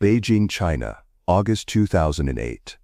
Beijing, China, August 2008.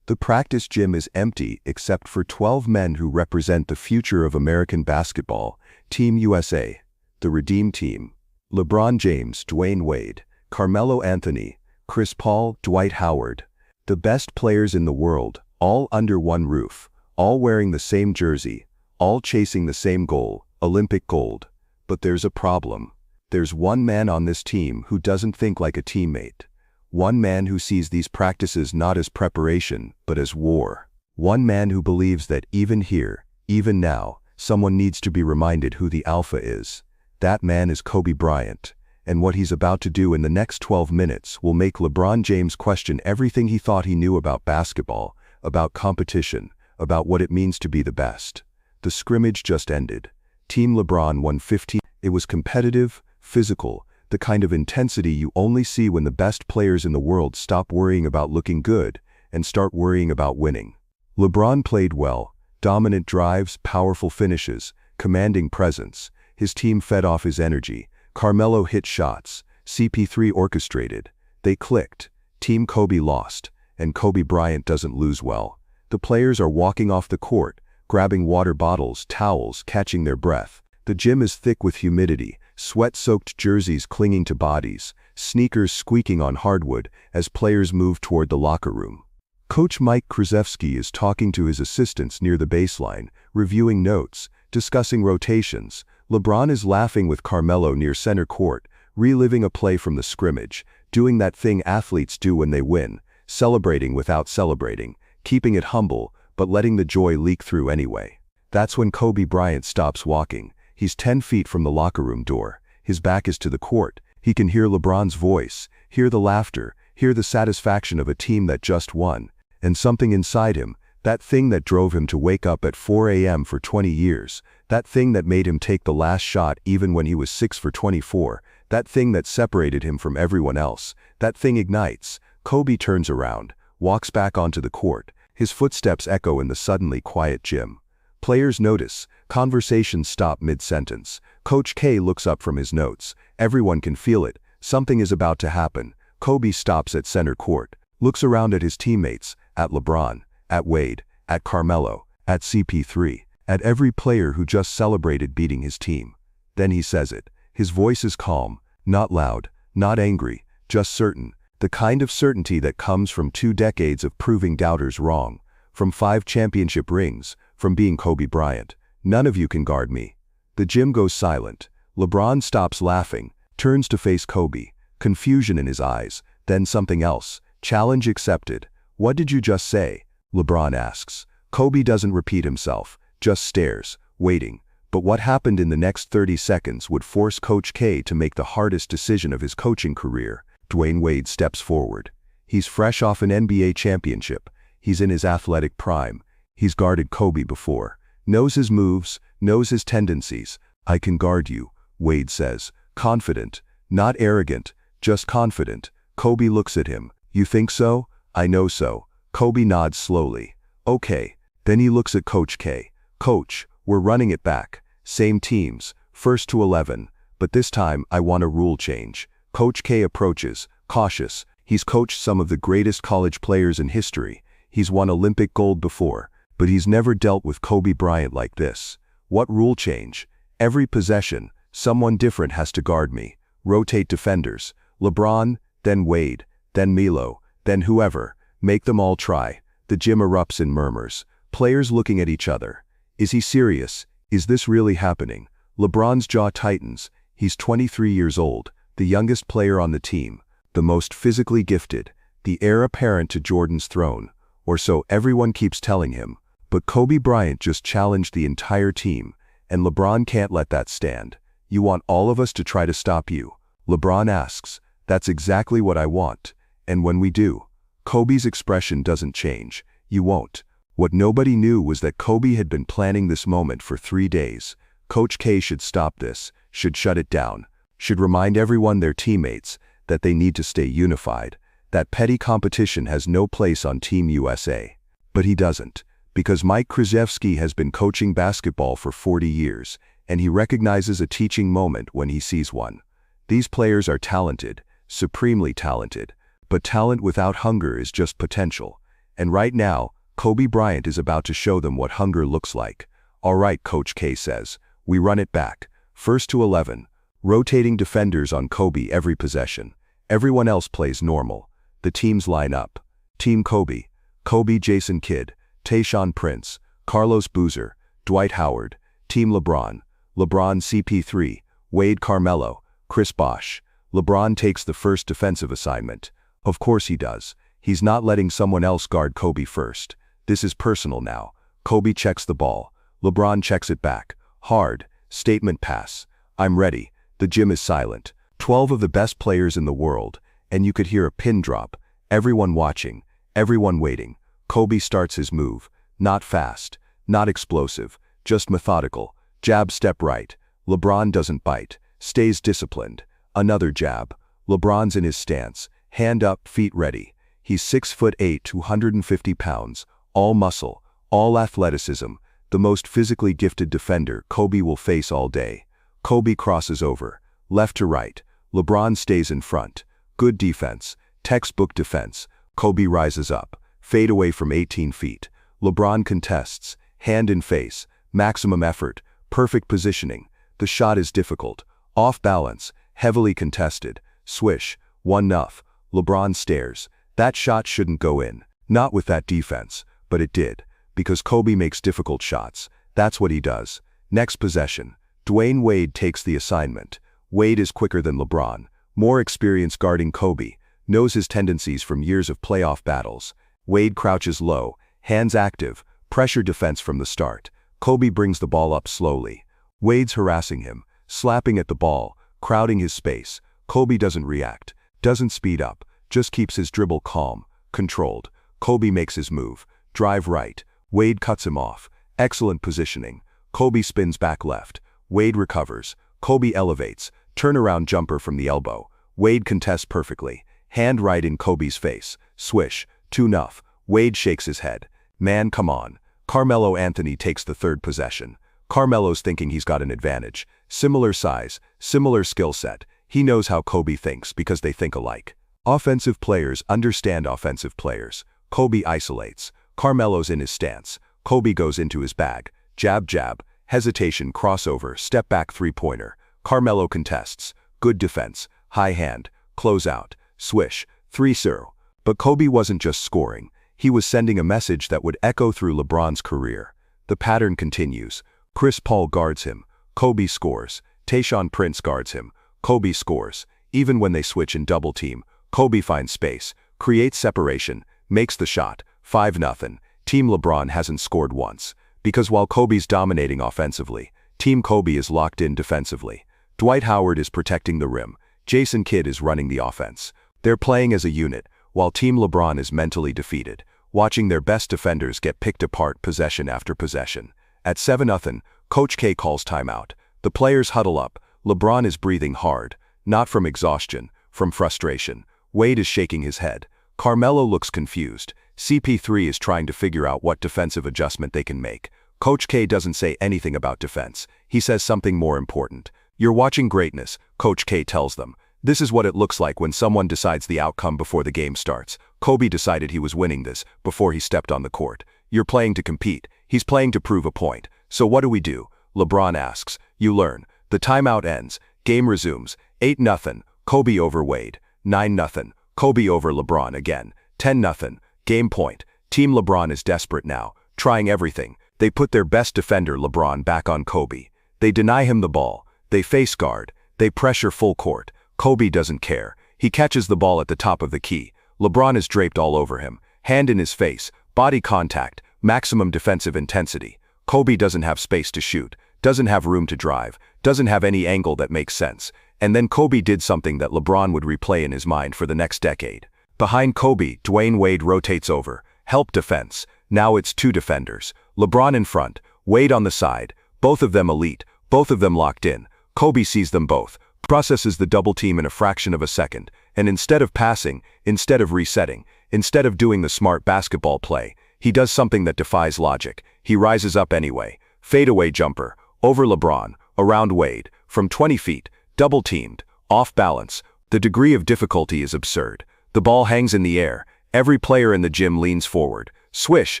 The practice gym is empty except for 12 men who represent the future of American basketball, Team USA, the Redeem Team. LeBron James, Dwyane Wade, Carmelo Anthony, Chris Paul, Dwight Howard. The best players in the world, all under one roof, all wearing the same jersey, all chasing the same goal, Olympic gold. But there's a problem. There's one man on this team who doesn't think like a teammate. One man who sees these practices not as preparation, but as war. One man who believes that even here, even now, someone needs to be reminded who the alpha is. That man is Kobe Bryant, and what he's about to do in the next 12 minutes will make LeBron James question everything he thought he knew about basketball, about competition, about what it means to be the best. The scrimmage just ended. Team LeBron won 15. It was competitive, physical, the kind of intensity you only see when the best players in the world stop worrying about looking good and start worrying about winning. LeBron played well, dominant drives, powerful finishes, commanding presence. His team fed off his energy. Carmelo hit shots. CP3 orchestrated. They clicked. Team Kobe lost, and Kobe Bryant doesn't lose well. The players are walking off the court, grabbing water bottles, towels, catching their breath. The gym is thick with humidity, sweat-soaked jerseys clinging to bodies, sneakers squeaking on hardwood as players move toward the locker room. Coach Mike Krzyzewski is talking to his assistants near the baseline, reviewing notes, discussing rotations. LeBron is laughing with Carmelo near center court, reliving a play from the scrimmage, doing that thing athletes do when they win, celebrating without celebrating, keeping it humble, but letting the joy leak through anyway. That's when Kobe Bryant stops walking. He's 10 feet from the locker room door. His back is to the court. He can hear LeBron's voice, hear the laughter, hear the satisfaction of a team that just won. And something inside him, that thing that drove him to wake up at 4 a.m. for 20 years, that thing that made him take the last shot even when he was 6 for 24, that thing that separated him from everyone else, that thing ignites. Kobe turns around, walks back onto the court. His footsteps echo in the suddenly quiet gym. Players notice. Conversations stop mid-sentence. Coach K looks up from his notes. Everyone can feel it. Something is about to happen. Kobe stops at center court, looks around at his teammates, at LeBron, at Wade, at Carmelo, at CP3, at every player who just celebrated beating his team. Then he says it. His voice is calm, not loud, not angry, just certain. The kind of certainty that comes from 2 decades of proving doubters wrong, from 5 championship rings, from being Kobe Bryant. None of you can guard me. The gym goes silent. LeBron stops laughing, turns to face Kobe, confusion in his eyes, then something else. Challenge accepted. What did you just say? LeBron asks. Kobe doesn't repeat himself, just stares, waiting. But what happened in the next 30 seconds would force Coach K to make the hardest decision of his coaching career. Dwyane Wade steps forward. He's fresh off an NBA championship. He's in his athletic prime. He's guarded Kobe before. Knows his moves, knows his tendencies. I can guard you, Wade says. Confident, not arrogant, just confident. Kobe looks at him. You think so? I know so. Kobe nods slowly. Okay. Then he looks at Coach K. Coach, we're running it back. Same teams, 1st to 11. But this time, I want a rule change. Coach K approaches, cautious. He's coached some of the greatest college players in history. He's won Olympic gold before. But he's never dealt with Kobe Bryant like this. What rule change? Every possession, someone different has to guard me. Rotate defenders. LeBron, then Wade, then Melo, then whoever. Make them all try. The gym erupts in murmurs. Players looking at each other. Is he serious? Is this really happening? LeBron's jaw tightens. He's 23 years old, the youngest player on the team, the most physically gifted, the heir apparent to Jordan's throne. Or so everyone keeps telling him. But Kobe Bryant just challenged the entire team, and LeBron can't let that stand. You want all of us to try to stop you? LeBron asks. That's exactly what I want. And when we do, Kobe's expression doesn't change. You won't. What nobody knew was that Kobe had been planning this moment for 3 days. Coach K should stop this, should shut it down, should remind everyone, their teammates, that they need to stay unified, that petty competition has no place on Team USA. But he doesn't. Because Mike Krzyzewski has been coaching basketball for 40 years, and he recognizes a teaching moment when he sees one. These players are talented, supremely talented, But talent without hunger is just potential. And right now, Kobe Bryant is about to show them what hunger looks like. All right, Coach K says. We run it back. First to 11. Rotating defenders on Kobe every possession. Everyone else plays normal. The teams line up. Team Kobe. Kobe Jason Kidd, Tayshaun Prince, Carlos Boozer, Dwight Howard. Team LeBron. LeBron CP3, Wade Carmelo, Chris Bosh. LeBron takes the first defensive assignment. Of course he does. He's not letting someone else guard Kobe first. This is personal now. Kobe checks the ball. LeBron checks it back. Hard. Statement pass. I'm ready. The gym is silent. 12 of the best players in the world, and you could hear a pin drop. Everyone watching. Everyone waiting. Kobe starts his move. Not fast. Not explosive. Just methodical. Jab step right. LeBron doesn't bite. Stays disciplined. Another jab. LeBron's in his stance. Hand up, feet ready. He's 6'8", 250 pounds. All muscle. All athleticism. The most physically gifted defender Kobe will face all day. Kobe crosses over. Left to right. LeBron stays in front. Good defense. Textbook defense. Kobe rises up. Fade away from 18 feet. LeBron contests. Hand in face. Maximum effort. Perfect positioning. The shot is difficult. Off balance. Heavily contested. Swish. 1-0. LeBron stares. That shot shouldn't go in. Not with that defense. But it did. Because Kobe makes difficult shots. That's what he does. Next possession. Dwyane Wade takes the assignment. Wade is quicker than LeBron. More experience guarding Kobe. Knows his tendencies from years of playoff battles. Wade crouches low. Hands active. Pressure defense from the start. Kobe brings the ball up slowly. Wade's harassing him. Slapping at the ball. Crowding his space. Kobe doesn't react. Doesn't speed up. Just keeps his dribble calm. Controlled. Kobe makes his move. Drive right. Wade cuts him off. Excellent positioning. Kobe spins back left. Wade recovers. Kobe elevates. Turnaround jumper from the elbow. Wade contests perfectly. Hand right in Kobe's face. Swish. 2-0. Wade shakes his head. Man, come on. Carmelo Anthony takes the third possession. Carmelo's thinking he's got an advantage. Similar size. Similar skill set. He knows how Kobe thinks because they think alike. Offensive players understand offensive players. Kobe isolates. Carmelo's in his stance. Kobe goes into his bag. Jab jab. Hesitation crossover. Step back three-pointer. Carmelo contests. Good defense. High hand. Close out. Swish. 3-0. But Kobe wasn't just scoring. He was sending a message that would echo through LeBron's career. The pattern continues. Chris Paul guards him. Kobe scores. Tayshaun Prince guards him. Kobe scores. Even when they switch in double team, Kobe finds space, creates separation, makes the shot. 5-0. Team LeBron hasn't scored once. Because while Kobe's dominating offensively, Team Kobe is locked in defensively. Dwight Howard is protecting the rim. Jason Kidd is running the offense. They're playing as a unit, while Team LeBron is mentally defeated, watching their best defenders get picked apart possession after possession. At 7-0, Coach K calls timeout. The players huddle up. LeBron is breathing hard, not from exhaustion, from frustration. Wade is shaking his head. Carmelo looks confused. CP3 is trying to figure out what defensive adjustment they can make. Coach K doesn't say anything about defense. He says something more important. You're watching greatness, Coach K tells them. This is what it looks like when someone decides the outcome before the game starts. Kobe decided he was winning this before he stepped on the court. You're playing to compete. He's playing to prove a point. So what do we do? LeBron asks. You learn. The timeout ends. Game resumes. 8-0. Kobe over Wade. 9-0. Kobe over LeBron again. 10-0. Game point. Team LeBron is desperate now, trying everything. They put their best defender LeBron back on Kobe. They deny him the ball. They face guard. They pressure full court. Kobe doesn't care. He catches the ball at the top of the key. LeBron is draped all over him. Hand in his face. Body contact. Maximum defensive intensity. Kobe doesn't have space to shoot. Doesn't have room to drive. Doesn't have any angle that makes sense. And then Kobe did something that LeBron would replay in his mind for the next decade. Behind Kobe, Dwyane Wade rotates over. Help defense. Now it's two defenders. LeBron in front. Wade on the side. Both of them elite. Both of them locked in. Kobe sees them both. Processes the double team in a fraction of a second. And instead of passing, instead of resetting, instead of doing the smart basketball play, he does something that defies logic. He rises up anyway. Fadeaway jumper. Over LeBron. Around Wade. From 20 feet. Double teamed. Off balance. The degree of difficulty is absurd. The ball hangs in the air. Every player in the gym leans forward. Swish,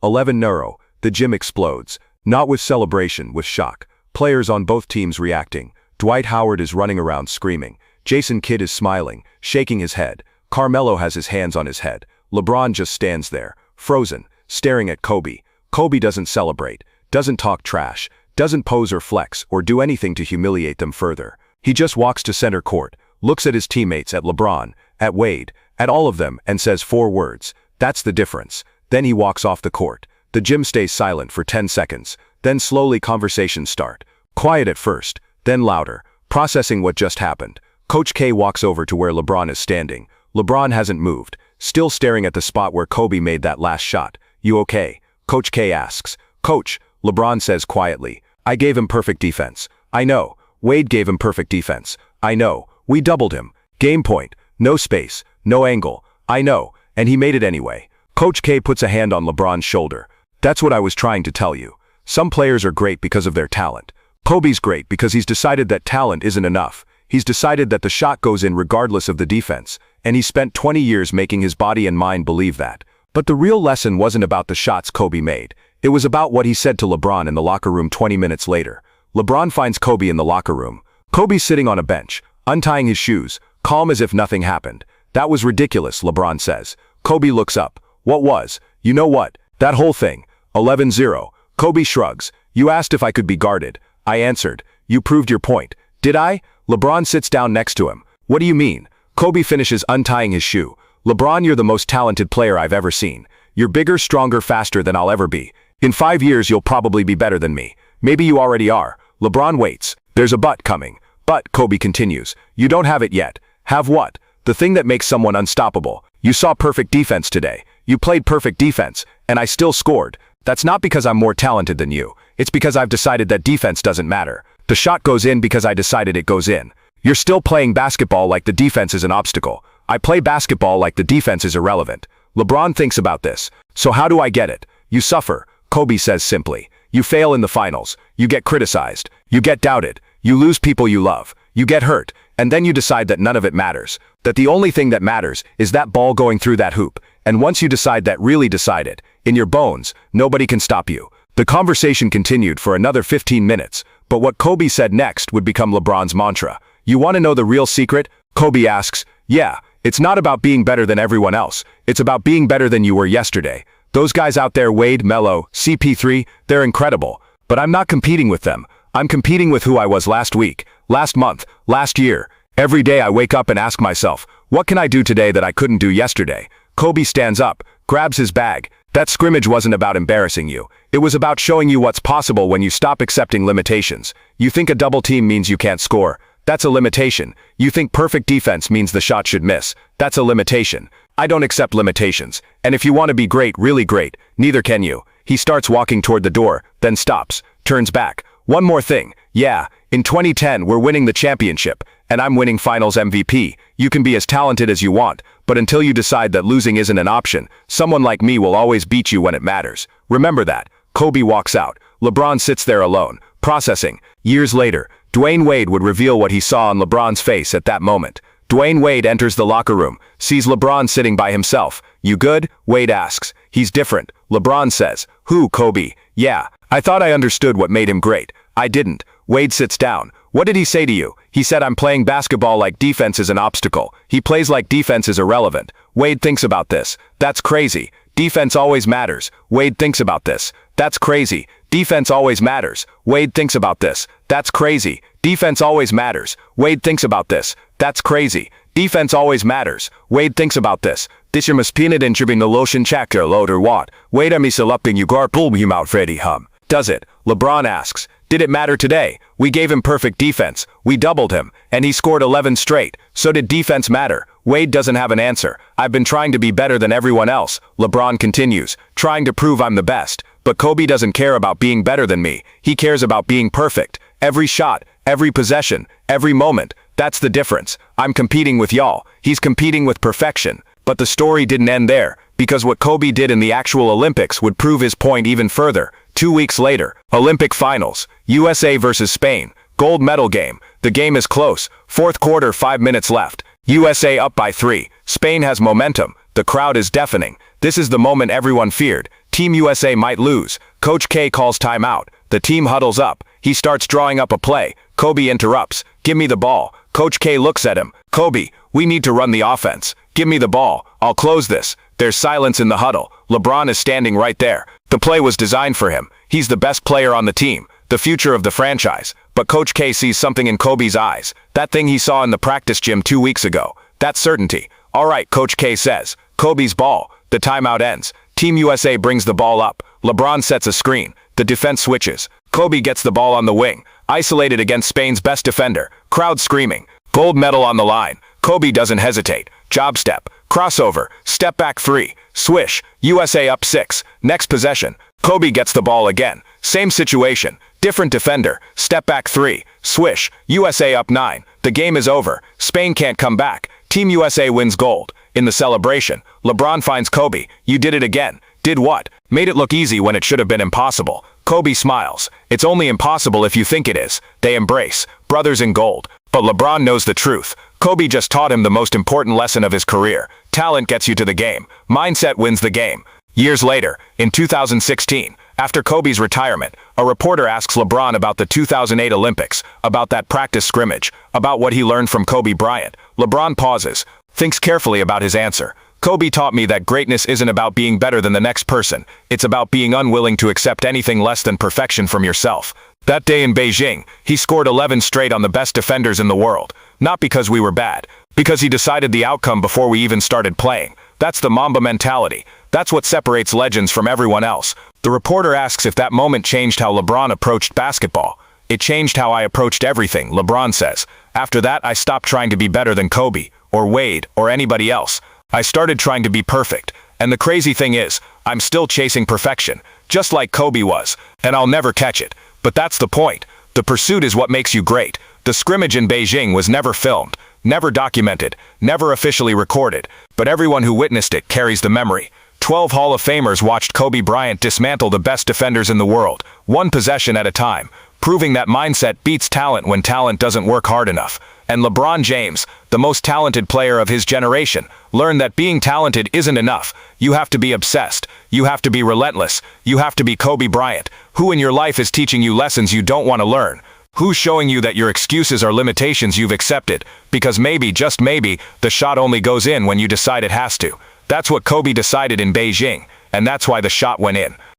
11-0. The gym explodes. Not with celebration, with shock. Players on both teams reacting. Dwight Howard is running around screaming. Jason Kidd is smiling, shaking his head. Carmelo has his hands on his head. LeBron just stands there, frozen, staring at Kobe. Kobe doesn't celebrate, doesn't talk trash, doesn't pose or flex or do anything to humiliate them further. He just walks to center court, looks at his teammates, at LeBron, at Wade, at all of them, and says 4 words. That's the difference. Then he walks off the court. The gym stays silent for 10 seconds. Then slowly conversations start. Quiet at first, then louder, processing what just happened. Coach K walks over to where LeBron is standing. LeBron hasn't moved, still staring at the spot where Kobe made that last shot. "You okay?" Coach K asks. "Coach," LeBron says quietly, "I gave him perfect defense." "I know." "Wade gave him perfect defense." "I know." "We doubled him. Game point. No space. No angle." "I know. And he made it anyway." Coach K puts a hand on LeBron's shoulder. "That's what I was trying to tell you. Some players are great because of their talent. Kobe's great because he's decided that talent isn't enough. He's decided that the shot goes in regardless of the defense, and he spent 20 years making his body and mind believe that. But the real lesson wasn't about the shots Kobe made. It was about what he said to LeBron in the locker room 20 minutes later. LeBron finds Kobe in the locker room. Kobe's sitting on a bench, untying his shoes, calm as if nothing happened. "That was ridiculous," LeBron says. Kobe looks up. "What was?" "You know what? That whole thing." 11-0. Kobe shrugs. "You asked if I could be guarded. I answered. You proved your point." "Did I?" LeBron sits down next to him. "What do you mean?" Kobe finishes untying his shoe. "LeBron, you're the most talented player I've ever seen. You're bigger, stronger, faster than I'll ever be. In 5 years you'll probably be better than me. Maybe you already are." LeBron waits. "There's a but coming." "But," Kobe continues, "you don't have it yet." "Have what?" "The thing that makes someone unstoppable. You saw perfect defense today. You played perfect defense, and I still scored. That's not because I'm more talented than you. It's because I've decided that defense doesn't matter. The shot goes in because I decided it goes in. You're still playing basketball like the defense is an obstacle. I play basketball like the defense is irrelevant." LeBron thinks about this. "So how do I get it?" "You suffer," Kobe says simply. "You fail in the finals. You get criticized. You get doubted. You lose people you love. You get hurt. And then you decide that none of it matters. That the only thing that matters is that ball going through that hoop. And once you decide that, really decide it, in your bones, nobody can stop you." The conversation continued for another 15 minutes, but what Kobe said next would become LeBron's mantra. "You want to know the real secret?" Kobe asks. "Yeah, it's not about being better than everyone else. It's about being better than you were yesterday. Those guys out there, Wade, Melo, CP3, they're incredible. But I'm not competing with them. I'm competing with who I was last week, last month, last year. Every day I wake up and ask myself, what can I do today that I couldn't do yesterday?" Kobe stands up, grabs his bag. "That scrimmage wasn't about embarrassing you. It was about showing you what's possible when you stop accepting limitations. You think a double team means you can't score. That's a limitation. You think perfect defense means the shot should miss. That's a limitation. I don't accept limitations. And if you want to be great, really great, neither can you." He starts walking toward the door, then stops, turns back. "One more thing. Yeah, in 2010 we're winning the championship, and I'm winning finals MVP. You can be as talented as you want, but until you decide that losing isn't an option, someone like me will always beat you when it matters. Remember that." Kobe walks out. LeBron sits there alone, processing. Years later, Dwyane Wade would reveal what he saw on LeBron's face at that moment. Dwyane Wade enters the locker room, sees LeBron sitting by himself. "You good?" Wade asks. "He's different," LeBron says. "Who, Kobe?" "Yeah, I thought I understood what made him great. I didn't." Wade sits down. "What did he say to you?" "He said I'm playing basketball like defense is an obstacle. He plays like defense is irrelevant." Wade thinks about this. "That's crazy. Defense always matters." Wade thinks about this. "That's crazy. Defense always matters." Wade thinks about this. "That's crazy. Defense always matters." Wade thinks about this. "That's crazy. Defense always matters." Wade thinks about this. "This year must pinit in the lotion checker load or what?" "Wade am selecting you gar pull him out Freddy hum." "Does it?" LeBron asks. "Did it matter today? We gave him perfect defense. We doubled him, and he scored 11 straight. So did defense matter?" Wade doesn't have an answer. "I've been trying to be better than everyone else," LeBron continues, "trying to prove I'm the best. But Kobe doesn't care about being better than me. He cares about being perfect. Every shot, every possession, every moment. That's the difference. I'm competing with y'all. He's competing with perfection." But the story didn't end there, because what Kobe did in the actual Olympics would prove his point even further. 2 weeks later, Olympic finals, USA versus Spain, gold medal game. The game is close. Fourth quarter, 5 minutes left. USA up by 3. Spain has momentum. The crowd is deafening. This is the moment everyone feared. Team USA might lose. Coach K calls timeout. The team huddles up. He starts drawing up a play. Kobe interrupts. Give me the ball. Coach K looks at him. Kobe, we need to run the offense. Give me the ball. I'll close this. There's silence in the huddle. LeBron is standing right there. The play was designed for him. He's the best player on the team, the future of the franchise. But Coach K sees something in Kobe's eyes. That thing he saw in the practice gym 2 weeks ago. That certainty. All right, Coach K says. Kobe's ball. The timeout ends. Team USA brings the ball up. LeBron sets a screen. The defense switches. Kobe gets the ball on the wing. Isolated against Spain's best defender. Crowd screaming. Gold medal on the line. Kobe doesn't hesitate. Job step. Crossover. Step back 3. Swish. USA up 6. Next possession. Kobe gets the ball again. Same situation. Different defender. Step back 3. Swish. USA up 9. The game is over. Spain can't come back. Team USA wins gold. In the celebration, LeBron finds Kobe. You did it again. Did what? Made it look easy when it should have been impossible. Kobe smiles. It's only impossible if you think it is. They embrace. Brothers in gold. But LeBron knows the truth. Kobe just taught him the most important lesson of his career. Talent gets you to the game. Mindset wins the game. Years later, in 2016, after Kobe's retirement, a reporter asks LeBron about the 2008 Olympics, about that practice scrimmage, about what he learned from Kobe Bryant. LeBron pauses, thinks carefully about his answer. Kobe taught me that greatness isn't about being better than the next person. It's about being unwilling to accept anything less than perfection from yourself. That day in Beijing, he scored 11 straight on the best defenders in the world. Not because we were bad, because he decided the outcome before we even started playing. That's the Mamba mentality. That's what separates legends from everyone else. The reporter asks if that moment changed how LeBron approached basketball. It changed how I approached everything, LeBron says. After that, I stopped trying to be better than Kobe, or Wade, or anybody else. I started trying to be perfect. And the crazy thing is, I'm still chasing perfection, just like Kobe was, and I'll never catch it. But that's the point. The pursuit is what makes you great. The scrimmage in Beijing was never filmed, never documented, never officially recorded, but everyone who witnessed it carries the memory. 12 Hall of Famers watched Kobe Bryant dismantle the best defenders in the world, one possession at a time, proving that mindset beats talent when talent doesn't work hard enough. And LeBron James, the most talented player of his generation, learned that being talented isn't enough. You have to be obsessed. You have to be relentless. You have to be Kobe Bryant. Who in your life is teaching you lessons you don't want to learn? Who's showing you that your excuses are limitations you've accepted? Because maybe, just maybe, the shot only goes in when you decide it has to. That's what Kobe decided in Beijing, and that's why the shot went in.